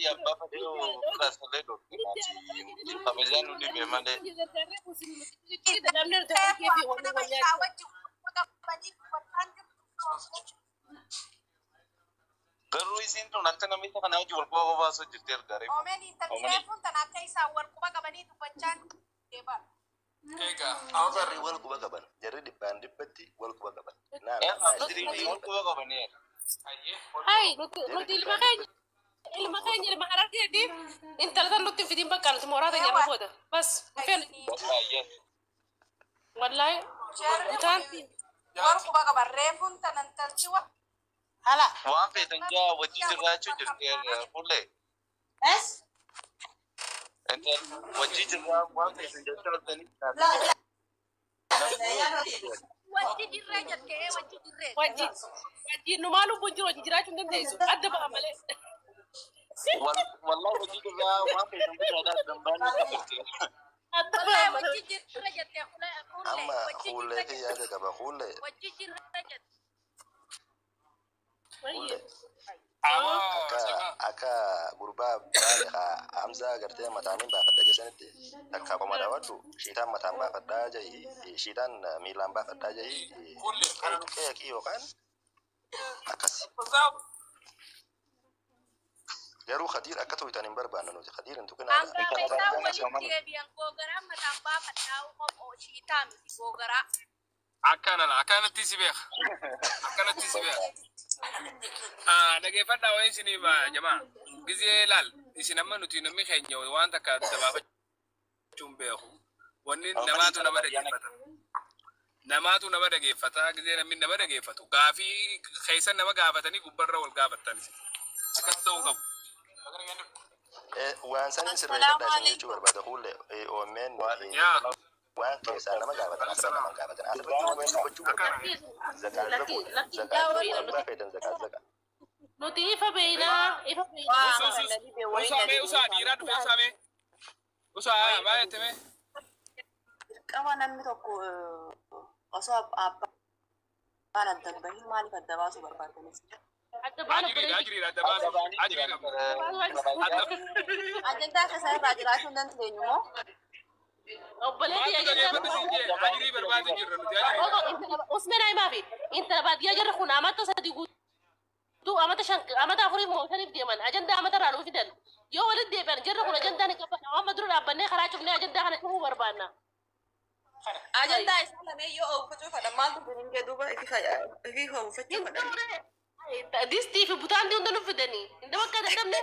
ya baba deo class ledo kinati kamezanu di memande garu isin to nanta namita kana jor ko baba so jitter gare omeni telefon tanaka isa war kuba kabani tu bacan deba ega awari wal kuba kaban jari di bandi peti wal kuba kaban na diri wal kuba kabani هاي نودي المكان اللي محرك دي انت لا تنط في دين بكره مراد يا ربوده بس فين والله تانتي warku baga barrefun tanantal ciwa هلا وان في تنجا وجي جراچو جرتير فولي بس انت وجي جرا وان في تنجا تاني لا وجي جرجت ke wajji jirre وجي نمالو بنجرو جراچو نديسو ادب عمله والله وجي جرا وان في تنجا دا دمباني جرتير والله wajji jirrejat ya khula amma khule ke ya ga ba khule wajji jirrejat aka gurba baliha amza garte matamin ba fadda sanate takka kuma da wato shitan matan ba fadda jai shitan milan ba fadda jai ke kiyo kan akasi yaru khadir akato itanin barbana no khadir antu kana anga pesa wali biang gogara matamba fatau kom o shita mi gogara akana tisibekh dage fadda wa isini ba jama'a gize lal isina manuti no mi khenyo wanta ka daba chumbehu wonni namatu na bada gefata gize na min na bada gefatu gafi khaysan na gafatani gubbarra wal gafatani sikatau gab waan sanin sirri da shi ne ciwar ba da hule o men ya waan ke sana ma gaba da asara ma gaba da asara ba ciwar zakat zaka نوتيفا بينا usame ba yeteme كمان أنا متوقع أصاب أنا تبين مالي كدباس وبربادني ajri أجندا كسر راجلاش ودن تلينو ajri berbadi jirra اسمه ناي ما في انت بعد يجر خنا ما تصدقوا تو أما تشان أما تأخذي موثان في من أجندة أما ترانو في دل يو ولد ديبان جرب ولا أجندة نكفنا أما درو أبني خراج بني أجندة خنا شو بربانا أجندا إسمه يو أو فتوى فدا ما تبين كدوبا إكي هو فتوى فدا ديس تي في بوتان دي عندنا في دني أنت ما كده دمني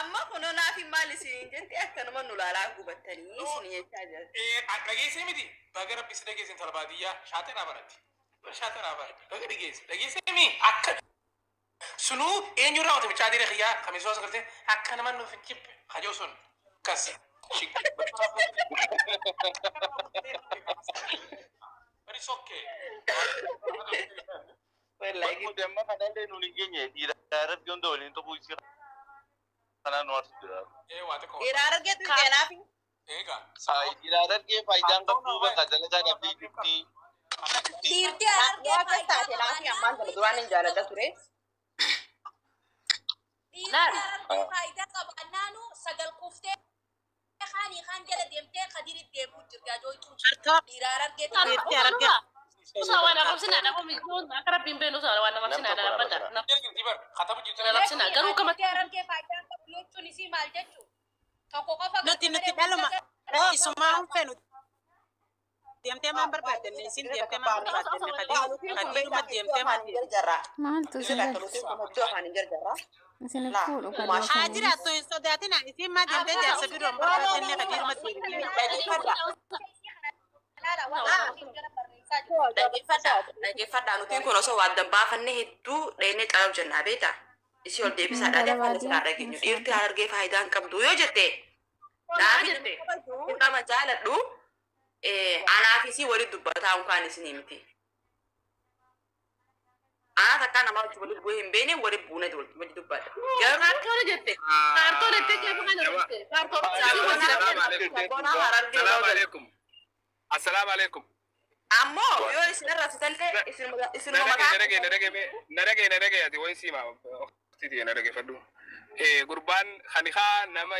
أما كنا نافي مالي سين جنتي أكتر من نلالا كوبتني سنية تاجر lagi semidi bagar bis lagi sen talbadiya shaten abarati bagar lagi semi akka sunu enyu rawte mi chadire khiya khamiso sakarte akka naman no fikip khajo sun kas shik bari sokke wallahi demma kadande nuni genye dirarat gondo lin to buisira kana north dira wate ko إيرار كده كنافي ega sai dirarat ke faidan ka duba kadala ka da 50 tirti يا كستا كنافي أمان تبدوان إنجالا ده تري لا فايدة قبنانو سجل كفته خاني خان جل ديمته خدير ديمو ترجع جوي تون إيرار كده سوانا خمسين أنا هم يكون أقرب من بينو سوانا خمسين أنا بدأ jelgin tibar khatabu jitna خمسين أقرب كم إيرار كده فايدة قبلو توني سي مال جتو تكو كفا نتي دلما رأي سماهم فينو ديمتي ما بربادن نسين ديمتي ما بربادن خدير ما ديمتي ما جرا ما أنتوا زين مفتوح عن جرا نقول حاجة تو صدقتنا نسين ما ديمتي جالس بدون بربادن خدير ما lagi fada nuti kono so wadda ba fanne hiddu dene qalab janna beta isi ol debi sada de fa sara ragi ñu irti arge faydan kam du yo jette da jette ta ma jala du ana fi si wali dubbata on kan isini miti ana ta kana ma wali bu himbe ne wali bu ne dol wali dubbata garna kala jette kartone te ke bana jette kartone assalamu alaikum ammoo yoo isin irraa sutalte isinuma makaa narage ati way sima titi narage faddu gurban khanikha nama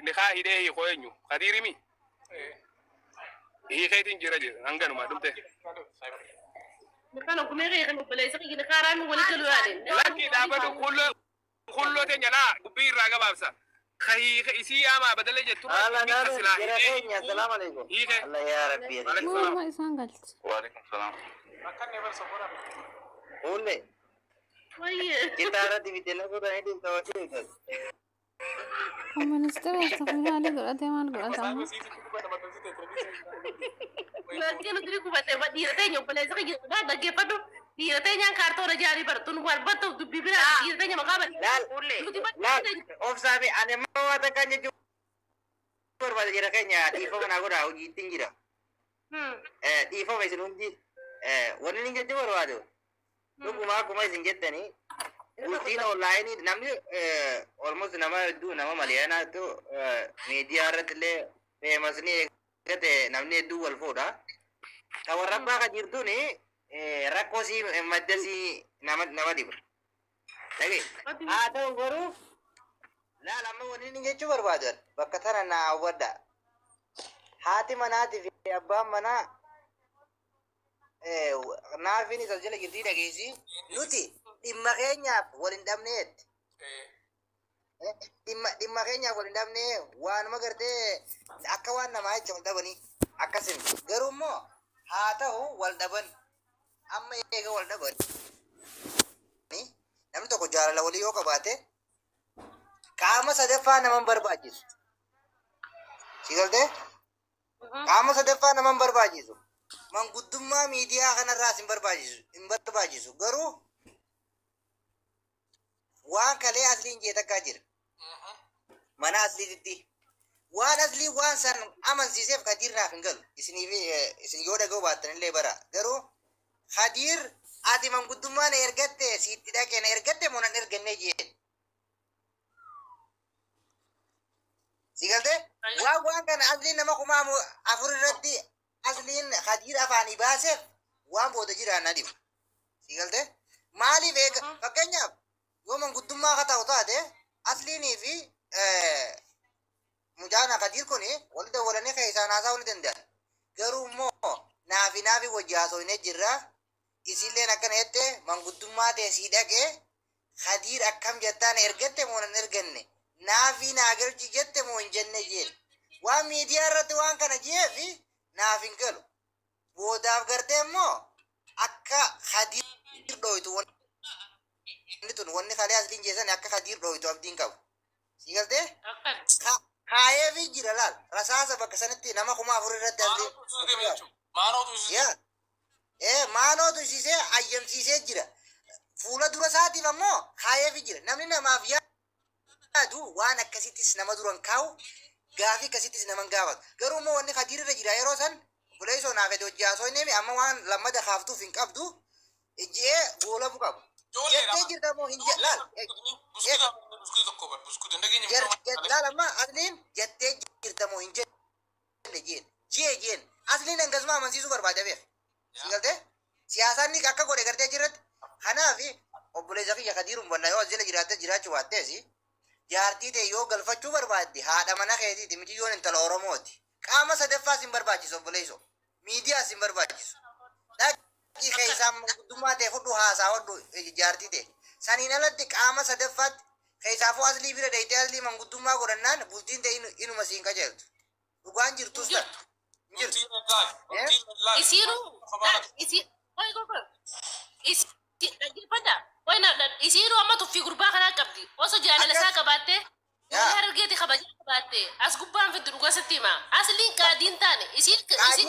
nikha hide hi khoyenyu qadirimi hi khaytin jiraje anganu ma dumte kana kuma ga kan bale sai gina karan wani kalu yale laki da badu kullu te nyana gubir raga babsa خي isi ama badale jettu ala naru jira assalamu alaikum Allah ya rabbi ما إنسان قلت وعليكم السلام makan never sabora ulle وي kitara di videla ko dai din tawati ko ومن استوى استغفر عليك قرأت ما قرأت أما لكن ندري كوبا تبى ديرتين يوم بلا زكية لا دقيقة فدو ديرتين yang kartu raja hari bertun buat betul tu bibir dيرتين makam lal lal of sabi ane mau ada kan ju berbalik jira kayaknya di fo mana gora uji tinggi dah di fo masih nunggu wani ninja ju berbalik lu kuma singget ni uji no lain ni namanya almost nama Maliana tu media ratle famous ni kete namanya dual foda tawaran ba kajir tu ni rakosi madasi nama di lagi ada baru la lama wani ni ju berbalik bakatana na wada hati mana hati fi abba mana naafi ni sajjala jirti dhageessi nuti dhimma keenyaaf wal hin dhabneet dhimma keenyaaf wal hin dhabne waanuma gartee akka waan namaa jecha wal dhabanii akkasin garuu immoo haa ta'u wal dhaban amma eega wal dhaban namni tokko jaalala walii yoo qabaate qaama sadaffaa naman barbaachisu si galtee qaama sadaffaa naman barbaachisu manguddummaa miidiyaa kanarraas hin barbaachisu garuu waan kalee asliin jeetakkaa jira mana asliititti waan aslii waan san amansiiseef kadiirnaaf hin galu isin yoo dhaga'u baattan illee bara garuu kadiir ati manguddummaa na ergatte siitti dhaqee na ergatte moo nan erganne jeen si galte waan kana asliin nama kumaamu afur irratti asliin kadiir afaanii baaseef waan booda jiraan na dhibu si galte maaliif eega fakkeenyaaf yoo manguddummaa ka ta'u taate asliinii fi mujaana kadiir kun wal dawwalanii keessaan haasa'uu ni danda'an garuu immoo naafi wajji haasofnee jirra isilleen akkana jette manguddummaa ta'e sii dhaqee kadiir akkam jettaan ergatte moo nan erganne naafi naa galchi jette moo hin jenne jeen waan miidiyaa irratti waan kana jeefi naaf hin galu boodaaf gartee immoo akka kadiir dhooytu wanni tun wanni kalee asliin jeessan akka kadiir dhooytu abdiin qabu si galtee kaayeefi jira laal rasaasa bakka sanitti nama kuma afur irratti maanootu isiisee ayyamsiisee jira fuula dura isaatiif ammoo kaayeefi jira namni namaaf yaadu waan akkasittis nama duran kaa'u gaafii akkasittis naman gaafatu garuu immoo wanni kadiir irra jira yeroo san buleesoo naaf ede hojii haasoo inni amma waan lammada kaaftuuf hin qabdu ijjee goolamu qabu jettee jirta moo hin laal laal amma asliin jettee jirta moo hin jenne jeen asliin hangasuma amansiisuu barbaada beek si galtee siyaasaan ni akka godhe gartee jirratti kanaaf obboleessa kiyya kadiiruun bonna yoo as jala jiraatte jiraachuu baatteesi jaartii ta'e yoo galfachuu barbaadde haadha mana keetiiti miti yoon intala oromooti qaama sadaffaas hin barbaachisu obboleesso miidiyaas hin barbaachisu dhaqii keessaa guddummaa ta'e fudhu haasaa hodhu jaartii ta'e saniin alatti qaama sadaffaatti keessaafuu aslii bira dayitee aslii manguddummaa godhannaan bultiin ta'e inuma siin qajeeltu dhugaan jirtus ta'a jirtu isiru amma tuffi gurbaa kanaa qabdi osoo jaalala isaa qabaatte hargeeti kabajaa qabaatte as gubbaan fiddu dhugaa sitti hima asliin qaadiin taane isiin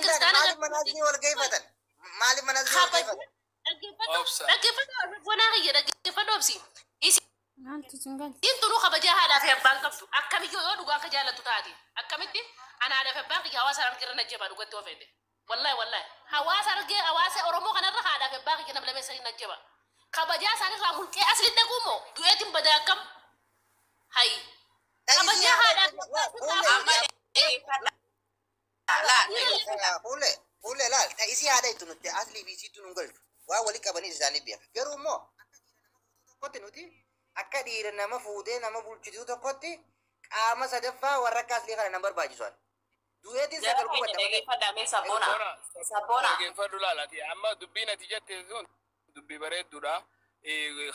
kiristaana maaliif manaazni wal geeffatan maaliif manaazni wal geeffatan dhaggeeffadhu wanaa kiyya dhaggeeffadhu obsi Maaltu singal? isiin tunuu kabajaa haadhaa fi abbaan qabdu akkamiyyoo yoo dhugaa akka jaallattu taate akkamitti ana haadhaa fi abbaan kiyya hawaasa argirra najjaba dhugatti of fedhe wallahi hawaasa argee hawaasa oromoo kanarra haadhaa fi abbaan kiyya namlamee sanii najjaba kabajaa isaanii irraa mulqee asliin dhaquumoo du'eetiin badaa akkam hayi kabajaa haadhaa Ule Fuula laal ta'isii haadha itti nuti asli fi siitu nu galchu. Waa walii qabanii isaanii beeka. Garuu immoo tokkotti nuti akka dhiira nama fuutee nama bulchituu tokkotti qaama sadaffaa warra akka asli kana nama barbaachisan. Du'eetiin sagal kubadda. Dhaggeeffadhaame sabboona. Dhaggeeffadhu laalati. Amma dubbiin ati jette sun dubbii bareedduudha.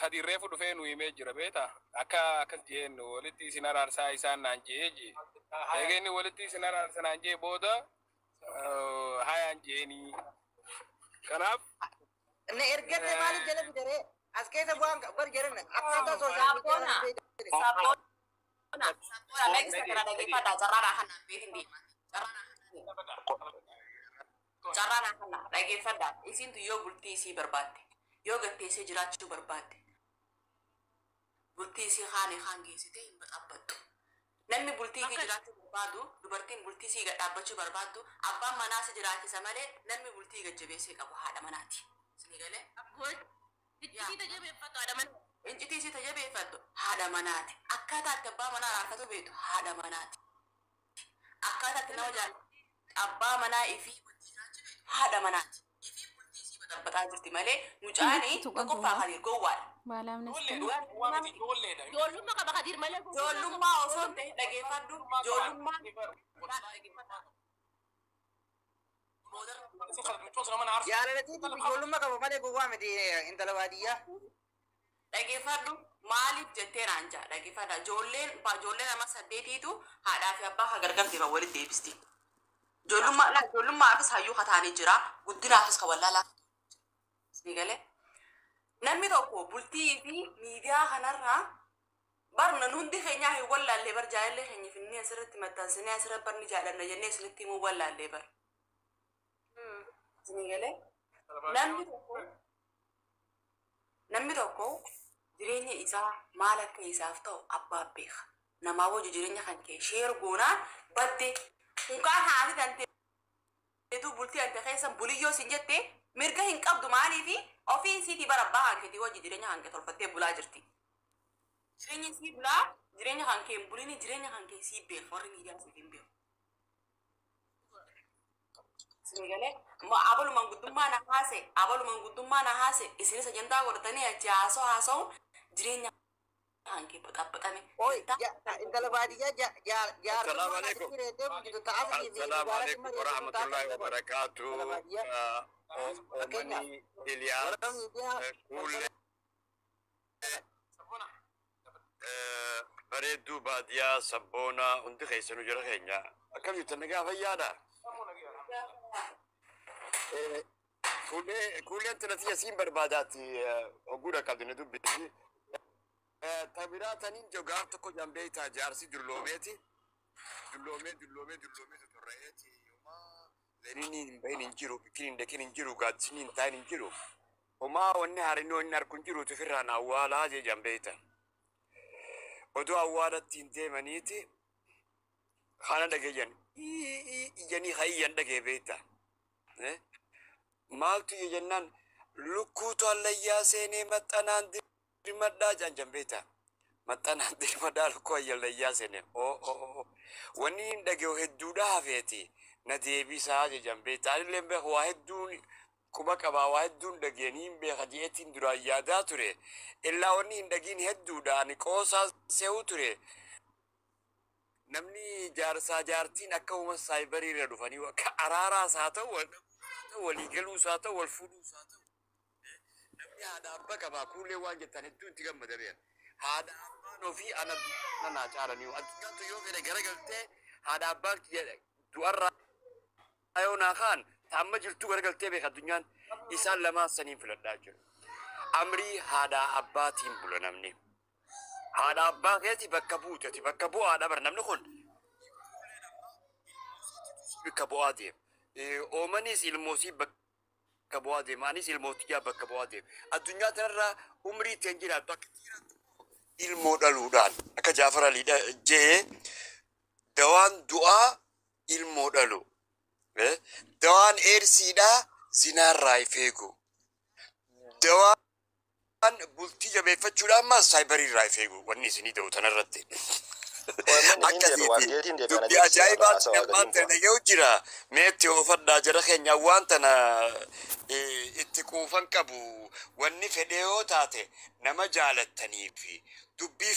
Hadirree fudhufee nu himee jira beeta. Akkas jeen walitti isin araarsaa isaan naan jee jee. Eegeenni walitti isin araarsa naan jee booda hayaan jeeni. Kanaaf. Na ergatte maaliif jala bidare? As keessa bu'aan bar jiran akkaataa sooshaal miidiyaa. Sabboona. Beeksisa kana dhaggeeffadhaa carraadhaa kanaan beekin deema. Carraadhaa kana dhaggeeffadhaa. Isintu yoo bultii isii barbaadde. Yoo gatteessee jiraachuu barbaadde bultii isii kaan geessitee hin dhaabbattu. Namni bultii isii jiraachuu barbaadu dubartiin bultii isii dhaabbachuu barbaaddu abbaan manaa si jiraachisa malee namni bultii gajjabeessee qabu haadha manaati. Isin galee? Incitii isii tajabeeffattu haadha manaati. Akkaataa itti abbaa manaa raarfatu beektu haadha manaati. Akkaataa itti nama jaallatu abbaa manaa ifii bultii jiraachuu beektu haadha manaati. Bataa jirti malee mucaanii qoqqoffaa Kadir gowwaadha. Ijoollummaa qaba Kadir malee. Ijoollummaa osoo hin ta'in dhaggeeffadhu. Ijoollummaa. Jaalalatiif ijoollummaa qaba malee gowwaa miti intala baadiyyaa. Dhaggeeffadhu maaliif jettee naan jaa dhaggeeffadha. Ijoolleen nama 8tu haadhaa fi abbaa kan gargar deeman walitti deebisti. Ijoollummaafis hayyuu kataanii jira. Guddinaafis kan wallaalaa. Sigale namni tokko bultii fi miidiyaa kanarraa barna hundi keenyaa hin wallaallee bar jaalallee keenya finnee asirratti maxxansinee asirratti barni jaalanna jennee isinitti himuu wallaallee bar. Sigale namni tokko jireenya isaa maal akka isaaf ta'u abbaa beeka. Namaa wajji jireenya kan kee sheer goonaan badde kunkaan haati danteetu bultii ante keessan buliyyoo sin jettee mirga hin qabdu maaliifi ofiin siitii barabbaa hankeetii wajji jireenya hankee tolfattee bulaa jirti. Jireenya sii bulaa jireenya hankee hin bulini jireenya hankee sii beeku warri miidiyaa siif hin beeku. Sinigalee abalumaan guddummaa na haase isinis ajandaa godhatanii achi haasa'u jireenya hankee baxaxame. Intala baadiyyaa Assalamu alaikum. Assalamu alaikum warahmatullahi wabarakatuh. Omani Ilyas kulle bareedduu baadiyyaa sabboona hundi keessanuu jira keenya akkam jirtan nagaa fayyaadha. Kulleen tanati asiin barbaadaati ogguudha qabdine dubbisi. Tabiraataniin jogaaf tokko jambeeytaa jaarsi dulloomeeti. Dulloomee torreeeti. Lenini hin bahin hin jiru, bikin hin dekin hin jiru, gaaddisni hin taa'in hin jiru. Homaa wanni harinoo inni harku hin jiru tufirraan awwaalaa jee jambeeyta. Odoo awwaalatti hin deemaniiti kana dhageeyyan iyyanii hayyan dhagee beeyta. Maaltu jennaan lukkuutu allayyaa seenee maxxanaan dirmadhaa jaan jambeeyta. Maxxanaan dirmadhaa lukkuu allayyaa seenee. Wanni hin dhageewu hedduudha hafeeti. Na deebisaa jejaan beektaa illee beeku waa hedduun quba qabaa waa hedduun dhageenii hin beeka jeetiin duraan yaadaa ture illaa wanni hin dhagiin hedduudhaan qoosaa se'uu ture namni jaarsaa jaartiin akka uuma saayibarii irra dhufanii akka araaraas haa ta'u walii galuus haa ta'u wal fuudhuus haa ta'u namni haadha abbaa qabaa kuullee waan jettan hedduu itti gammada beekan haadha abbaan ofii ana nanaa caalanii addunyaan yoo fedhe garagaltee haadha abbaan du'arraa ayona khan tamma jirtu gargaltee beek addunyaan isaan lamaan saniin filadhaa jiru. Amrii haadha abbaatiin bula namni. Haadha abbaa keeti bakka buuteti bakka bu'aadha bar namni kun. Bakka bu'aa deem. Oomanis ilmoosii bakka bu'aa deem. Anis ilmootiyaa bakka bu'aa deem. Addunyaa tanarraa umrii teen jiraattu akka ilmoo dhaluudhaan akka Jaafar Ali jee dawaan du'aa ilmoo dhalu. Dawaan eersiidhaa zinaarraa ifeegu. Dawaan bultii jabeeffachuudhaan ammas saayibariirraa ifeegu. Wanni isinii ta'u tanarratti. akkasiiti dubbi ajaa'ibaatti nammaatti dhaga'u jira meetti oofadhaa jara keenya waan tana itti quufan qabu wanni fedhee yoo taate nama jaalattanii fi dubbii